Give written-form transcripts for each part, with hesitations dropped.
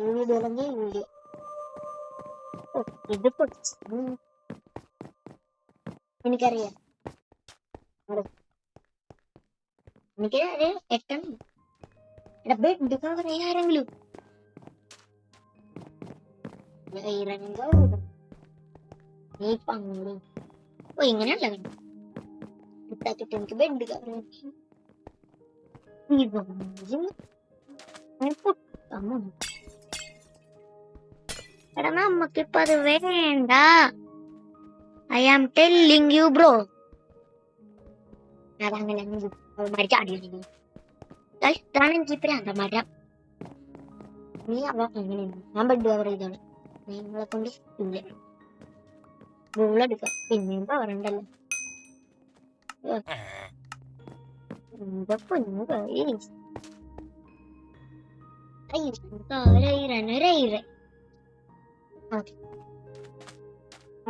Video അല്ലെങ്കിൽ video. ഇത് പൊട്ടിച്ചു എനിക്കറിയാം. എനിക്ക് എട്ടണം. ബെഡ് കവർ ആരെങ്കിലും നീ പങ്ങോളൂ. ഓ ഇങ്ങനെയല്ല കിട്ടാക്കിട്ട് എനിക്ക് ബെഡ് കവർ എടാ നമ്മക്കിപ്പ അത് വേണ്ട. I am telling you bro. അതങ്ങനെ മരിച്ചാടിയാണ് പ്രാന്തമരം. നീ അവ അങ്ങനെയാണ്. ഞാൻ ബെഡ് കവർ ചെയ്താണ്. നിങ്ങളെ കൊണ്ട് ഇല്ല. ഗൂളെടുക്കാം. പിന്നെയും പവറുണ്ടല്ലോ. എന്താ പൊന്നു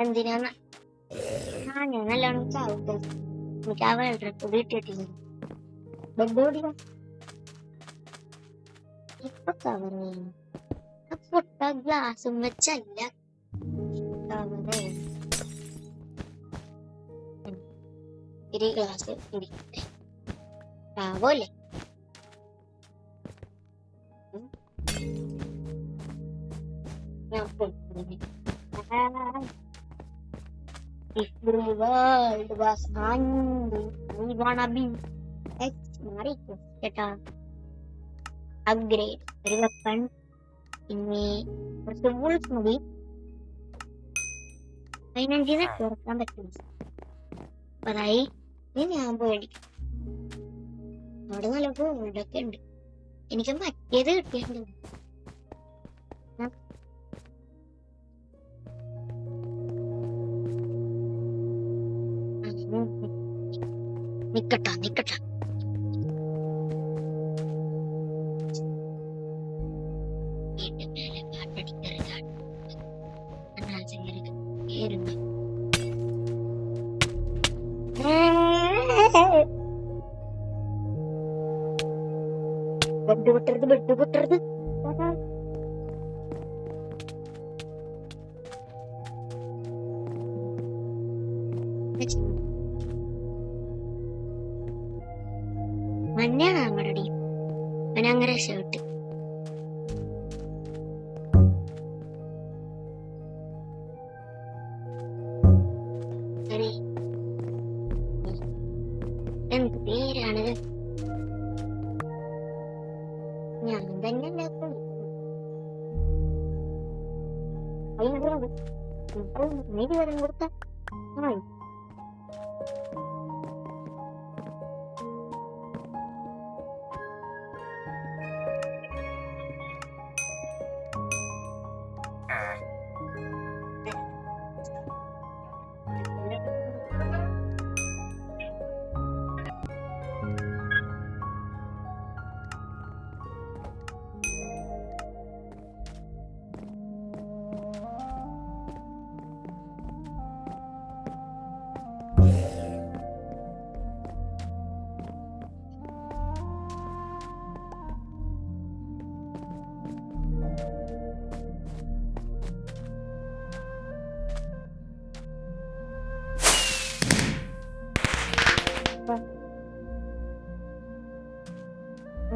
എന്തിനാന്ന് ഞാൻ നല്ലോണം ചാവുക. എനിക്ക് ആ വെള്ളപ്പ് വീട്ടിട്ടില്ല. ബെഡ് ഓടിക്കാം. ഇപ്പൊ കവർ പൊട്ട ഗ്ലാസും വെച്ചല്ല കവറ്. ഒരു ഗ്ലാസ് കുടിക്കട്ടെ. പാവല്ലേ ഞാൻ if the world was hungry, we wanna be marico. കേട്ടാ upgrade ഒരു വെപ്പൺ. പിന്നെ കുറച്ച് വൂൾഫ് മതി. അതിനെന്തിനാ തുറക്കാൻ പറ്റില്ല. അതായി ഞാൻ പോയി അടിക്കും. അവിടെ നല്ല ഗോൾഡൊക്കെ ഉണ്ട്. എനിക്ക് മറ്റേത് കിട്ടിയിട്ടുണ്ട്. നിക്കട്ടാ നിക്കട്ടാ ബെഡ് പൊട്ടരുത്, ബെഡ് പൊട്ടരുത്. മഞ്ഞാണ് നമ്മുടെ ടീം. അവനങ്ങനെ ഷർട്ട് എന്ത് പേരാണിത്? ഞാൻ തന്നെ നീതി വരം കൊടുത്ത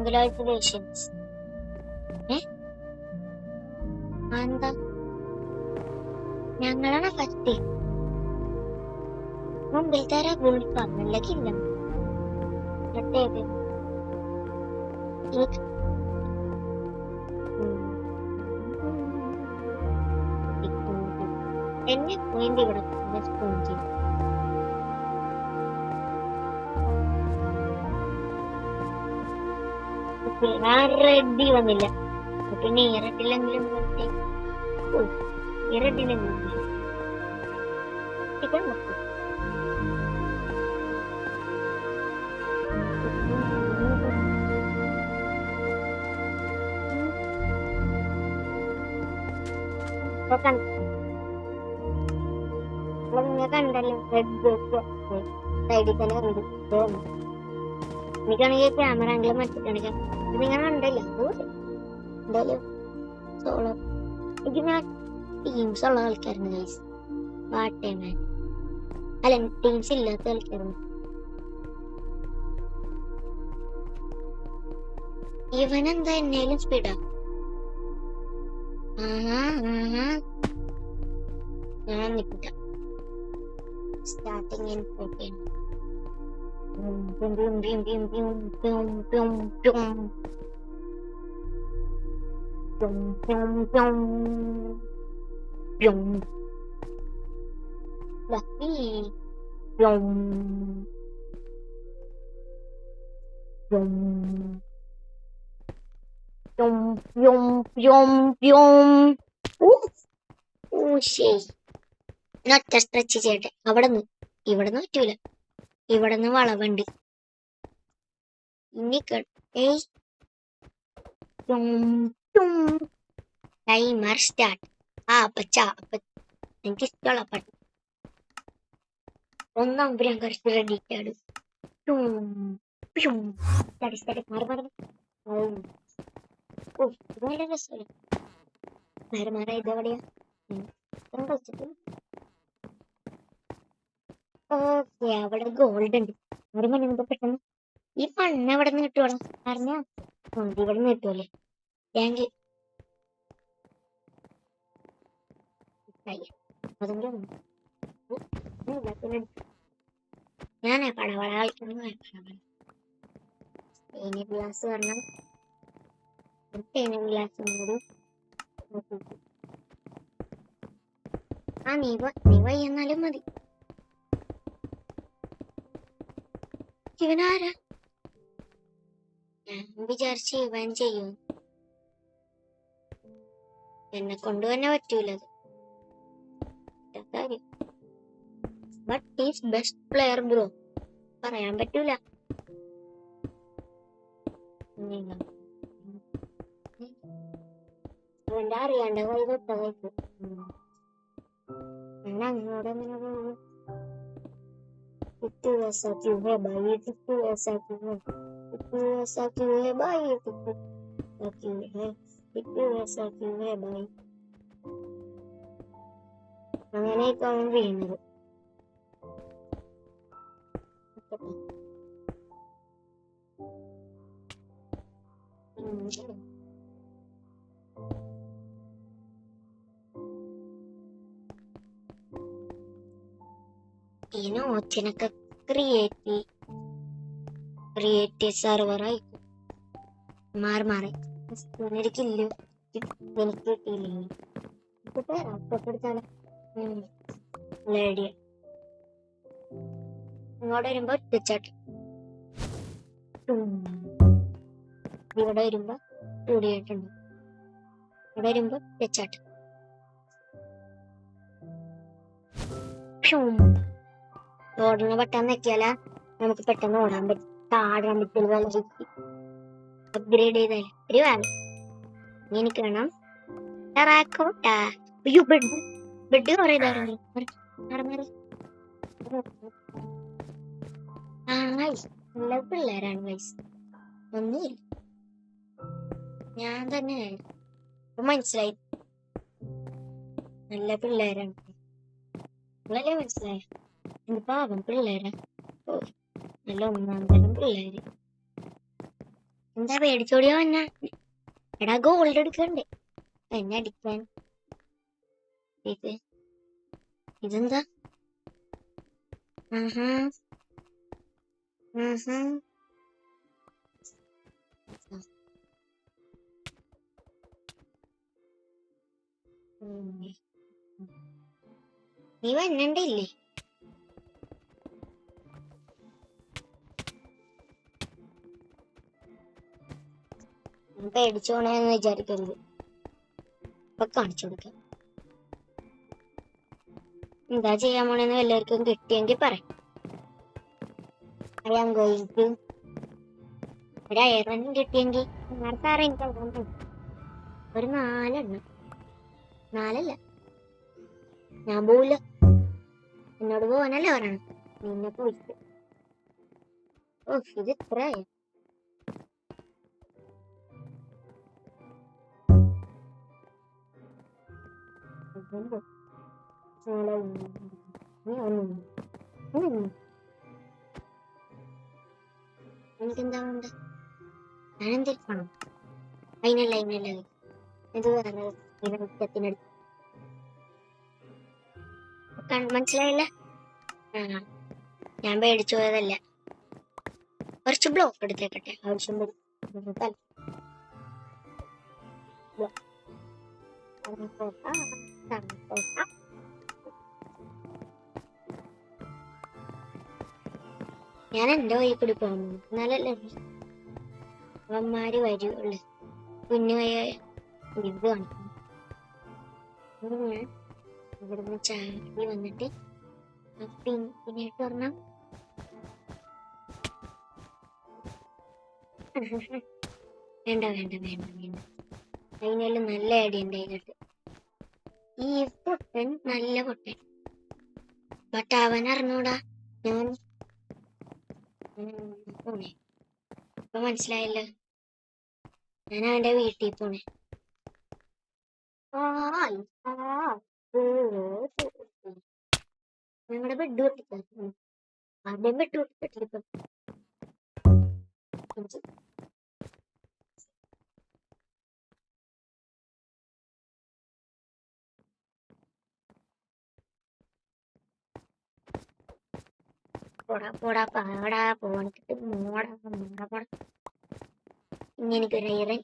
Congratulations. എന്താ ഞങ്ങളാണ് ഫസ്റ്റ്. മുമ്പിൽ തരാ ഗുൾഫ് അങ്ങനെയൊക്കില്ല. എന്നെ പോയിന്റ് ഇവിടെ റെഡി വന്നില്ല. പിന്നെ ഇരട്ടില്ലെങ്കിലും ഇരട്ടില്ലെങ്കിലും കണ്ടല്ലോ സൈഡിൽ തന്നെ കണ്ടു. എനിക്കാണെങ്കിൽ ക്യാമറ ആംഗിൾ മറ്റു കാണിക്കാം. നിങ്ങൾ കണ്ടല്ലോ എന്തായാലും സോളോ. ഇതിന് ടീംസ് ഉള്ള കളിക്കാരുണ്ട് ഗൈസ്. പാട്ടേമാൻ അല്ല, ടീംസ് ഇല്ലാത്ത കളിക്കാരുണ്ട്. ഇവനെന്താ എന്നേലും സ്പീഡാ? ഞാൻ നിൽക്കില്ല. Starting in 14. ഒറ്റ സ്ട്രെച്ച് ചെയ്യട്ടെ. അവിടെന്ന് ഇവിടെന്ന് പറ്റൂല. ഇവിടെന്ന് വളവുണ്ട്. ഇനി ടൈമർ സ്റ്റാർട്ട്. എനിക്ക് ഇഷ്ടമുള്ള പാട്ട്. ഒന്നാം ഞാൻ കുറച്ച് റെഡിക്കാണ്. ഇതെവിടെയാ? ഓക്കെ, അവിടെ ഗോൾഡ് ഉണ്ട്. ഒരു മണി പെട്ടെന്ന് ഈ മണ്ണ് എവിടെ നിന്ന് കിട്ടുവാണ്? പറഞ്ഞാ ഇവിടെ നിന്ന് കിട്ടുമല്ലേ? Thank you. ഞാനേ പടവള കളിക്കണം. ഗ്ലാസ് പറഞ്ഞാൽ ഗ്ലാസ് കൂടി. നീ വയ്യെന്നാലും മതി. ഇവനാരാ? ഞാൻ വിചാരിച്ച് ഇവൻ ചെയ്യും. എന്നെ കൊണ്ട് തന്നെ പറ്റൂലത്. But is best player bro. പറയാൻ പറ്റൂല. അവന്റെ അറിയാണ്ട് കൈ തൊട്ടതായിട്ട് ഞാൻ അങ്ങോട്ട് എങ്ങനെ പോകും? അങ്ങനെയൊക്കെ അവൻ വീണത്. ഈ നോച്ചിനൊക്കെ ക്രിയേറ്റ് സെർവറായി മാറി എനിക്കില്ല. എനിക്ക് കിട്ടിയില്ലെങ്കിൽ ഇങ്ങോട്ട് വരുമ്പോ ഒറ്റച്ചാട്ട്, ഇവിടെ വരുമ്പോ കൂടിയിട്ടുണ്ട്. ഇവിടെ വരുമ്പോ ഒറ്റച്ചാട്ട്. ഓടണ പെട്ടെന്ന് വെക്കാല നമുക്ക് പെട്ടെന്ന് ഓടാൻ പറ്റും. താടാൻ പറ്റില്ല. അപ്ഗ്രേഡ് ചെയ്താലേ ഒരു വേണം. എനിക്ക് വേണം ടെറാക്കോട്ട. അയ്യോ, ബെഡ് കുറെ ഇതായിരുന്നു. നല്ല പിള്ളേരാണ് വയസ്സ്. ഒന്നുമില്ല, ഞാൻ തന്നെ മനസ്സിലായി. നല്ല പിള്ളേരാണ്. നിങ്ങളല്ലേ മനസ്സിലായ? എന്ത് പാവം പിള്ളേരാ. നല്ല ഒന്നാം തരം പിള്ളേര്. എന്താ പേടിച്ചോടിയോ വന്ന? എടാ ഗോൾഡ് എടുക്കണ്ടേ എന്നെ അടിക്കാൻ? ഇതെന്താ? നീ വന്നണ്ടില്ലേ? പേടിച്ചോണേന്ന് വിചാരിക്കരുത്. ഇപ്പൊ കാണിച്ചു കൊടുക്കാം. എന്താ ചെയ്യാൻ പോണെന്ന് എല്ലാവർക്കും കിട്ടിയെങ്കിൽ പറയാം. I am going to ഒരു അയറൻ കിട്ടിയെങ്കിൽ നേരത്തെ എനിക്ക് ഒരു 4 എണ്ണം. 4 അല്ല, ഞാൻ പോവില്ല. എന്നോട് പോവാനല്ലേ പറയണം. നിന്നെ പോയിട്ട് ഇത് ഇത്രയാ? എനിക്കെന്താ ഉണ്ട്? ഞാനെന്തിരിക്കണം? അതിനല്ല ഇത് മനസ്സിലായില്ല. ആ, ഞാൻ പേടിച്ചു പോയതല്ല. കുറച്ച് ബ്ലോക്ക് എടുത്തേക്കട്ടെ, ആവശ്യം വരും. ഞാൻ എന്റെ വഴി കൂടി പോകുന്നു, എന്നാലല്ലേ അവന്മാര് വരുള്ളു. കുഞ്ഞുമായ ഇത് കാണിക്കുന്നു. ഞാൻ ഇവിടുന്ന് ചാടി വന്നിട്ട് പിന്നീട്ട് പറഞ്ഞ വേണ്ട വേണ്ട വേണ്ട വേണ്ട. അതിനെല്ലാം നല്ല ഐഡിയ ഉണ്ട് അതിനകത്ത്. ഈ പൊട്ടൻ നല്ല പൊട്ടൻ, ബട്ട് അവൻ അറിഞ്ഞൂടാ ഞാൻ പോണേ. ഇപ്പൊ മനസ്സിലായല്ലോ, ഞാൻ അവന്റെ വീട്ടിൽ പോണേ. ഞങ്ങളുടെ ബെഡ് പൊട്ടിക്കാം, ആരുടെയും ബെഡ് പൊട്ടിട്ടില്ല. പോടാ പോടാ പാടാ പോണിക്കിട്ട് മോടാ മോടാ പോടാ. ഇനി എനിക്ക് ഒരൈറൻ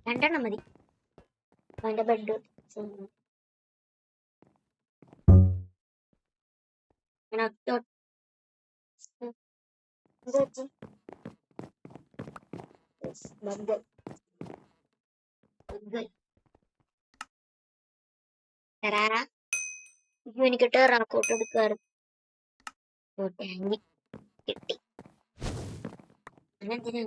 രണ്ടെണ്ണം മതി. അവന്റെ ബെഡ് എനിക്ക് ടെറാക്കോട്ട് എടുക്കാറ് കിട്ടി. അതെന്തിനാ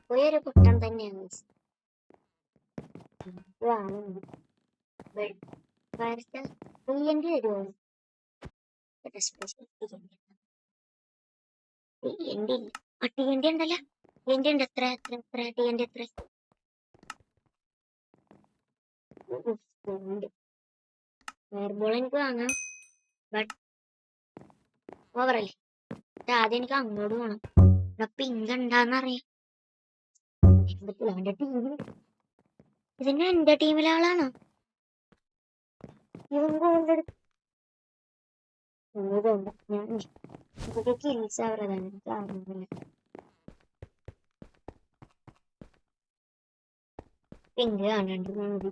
പോയൊരു കുട്ടം തന്നെയാണ്. തീയണ്ടി തരുമോ? തീയണ്ടി ഇല്ല. ആ തീയണ്ടി ഉണ്ടല്ലോ, തീയണ്ടി ഉണ്ട്. എത്ര എത്ര എത്ര തീയണ്ടി എത്ര? ഫയർബോൾ എനിക്ക് വാങ്ങാം, ബട്ട് ഓവറല്ലേ. ആദ്യം എനിക്ക് അങ്ങോട്ട് പോണം. പിങ്ക് ഉണ്ടാന്നറിയാം. അവന്റെ ടീമിൽ ഇതിന്റെ എന്റെ ടീമിലെ ആളാണോ ഇവൻ? ഗോൾഡ് ഞാൻ ഇതൊക്കെ കിൽസ് ആവറതാണ്, എനിക്ക് അറിയില്ല. പിങ്ക് കാണണ്ട് മതി.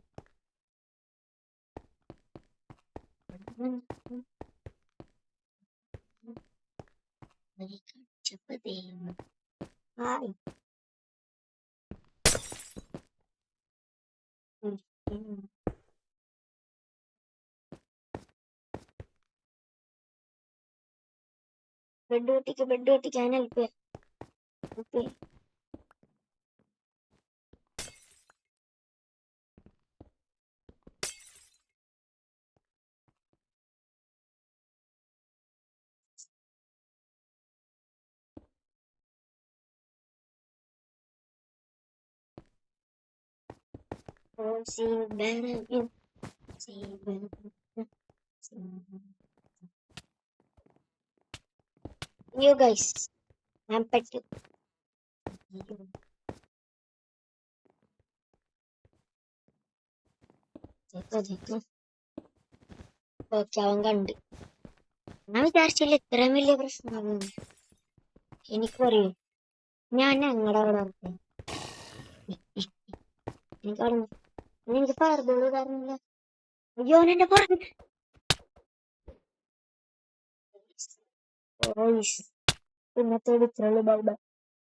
ഹായ് ബെഡ് പൊട്ടിക്കാൻ ഹെൽപ്പ് ചെയ്യാം. Oh, see better you, see better you guys. I'm petty. Okay, അവൻ കണ്ട്. ഞാൻ വിചാരിച്ചില്ല ഇത്രയും വലിയ പ്രശ്നമാകുന്നു. എനിക്കറിയോ, ഞാൻ ഞങ്ങളുടെ അവിടെ എനിക്ക് ഫയർബോൾ കാരണമില്ല. അയ്യോ, എന്റെ പുറത്ത് ഇന്നത്തെ ഇത്രയുള്ളൂ. Bye by.